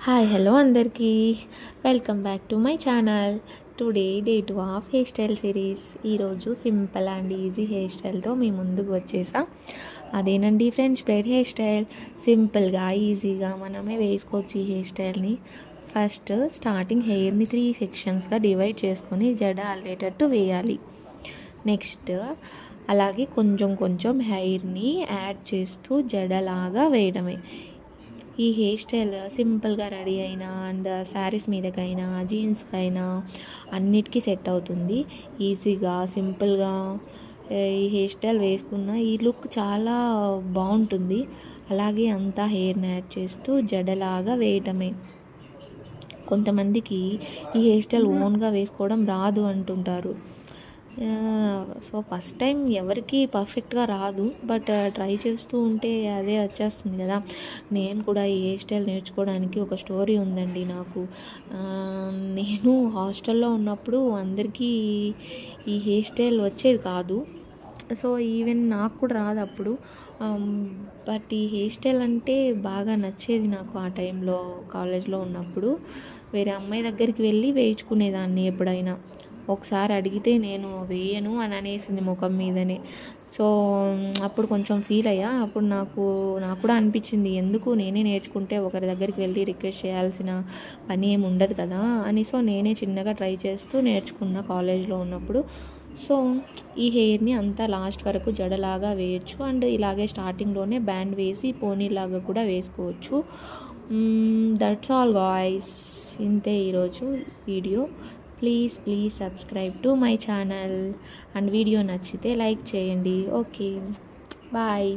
Hi hello అందరికీ welcome back to my channel. Today day 2 of hair style series. ఈరోజు simple and easy hair స్టైల్తో మీ ముందుకు వచ్చేసా. అదేనండి friends, braid hair style. సింపుల్గా ఈజీగా మనమే వేసుకోవచ్చు ఈ హెయిర్ స్టైల్ని. ఫస్ట్ స్టార్టింగ్ హెయిర్ని 3 సెక్షన్స్గా డివైడ్ చేసుకొని జడ అల్లేటట్టు వేయాలి. నెక్స్ట్ అలాగే కొంచెం కొంచెం హెయిర్ని యాడ్ చేస్తూ జడలాగా వేయడమే. ఈ హెయిర్ స్టైల్ సింపుల్గా రెడీ అయినా అండ్ శారీస్ మీదకైనా జీన్స్కైనా అన్నిటికీ సెట్ అవుతుంది. ఈజీగా సింపుల్గా ఈ హెయిర్ స్టైల్ వేసుకున్న ఈ లుక్ చాలా బాగుంటుంది. అలాగే అంతా హెయిర్ని యాడ్ చేస్తూ జడలాగా వేయటమే. కొంతమందికి ఈ హెయిర్ స్టైల్ ఓన్గా వేసుకోవడం రాదు అంటుంటారు. సో ఫస్ట్ టైం ఎవరికి పర్ఫెక్ట్గా రాదు, బట్ ట్రై చేస్తూ ఉంటే అదే వచ్చేస్తుంది కదా. నేను కూడా ఈ హెయిర్ స్టైల్ నేర్చుకోవడానికి ఒక స్టోరీ ఉందండి నాకు. నేను హాస్టల్లో ఉన్నప్పుడు అందరికీ ఈ హెయిర్ స్టైల్ వచ్చేది కాదు. సో ఈవెన్ నాకు కూడా రాదు అప్పుడు. బట్ ఈ హెయిర్ స్టైల్ అంటే బాగా నచ్చేది నాకు. ఆ టైంలో కాలేజ్లో ఉన్నప్పుడు వేరే అమ్మాయి దగ్గరికి వెళ్ళి వేయించుకునేదాన్ని. ఎప్పుడైనా ఒకసారి అడిగితే నేను వేయను అని అనేసింది ముఖం మీదనే. సో అప్పుడు కొంచెం ఫీల్ అయ్యా. అప్పుడు నాకు కూడా అనిపించింది, ఎందుకు నేనే నేర్చుకుంటే ఒకరి దగ్గరికి వెళ్ళి రిక్వెస్ట్ చేయాల్సిన పని ఏమి ఉండదు కదా అని. సో నేనే చిన్నగా ట్రై చేస్తూ నేర్చుకున్నా కాలేజ్లో ఉన్నప్పుడు. సో ఈ హెయిర్ని అంతా లాస్ట్ వరకు జడలాగా వేయచ్చు. అండ్ ఇలాగే స్టార్టింగ్లోనే బ్యాండ్ వేసి పోనీలాగా కూడా వేసుకోవచ్చు. That's all guys. ఇంతే ఈరోజు వీడియో. Please subscribe to my channel. And video నచ్చితే లైక్ చేయండి. Okay, bye.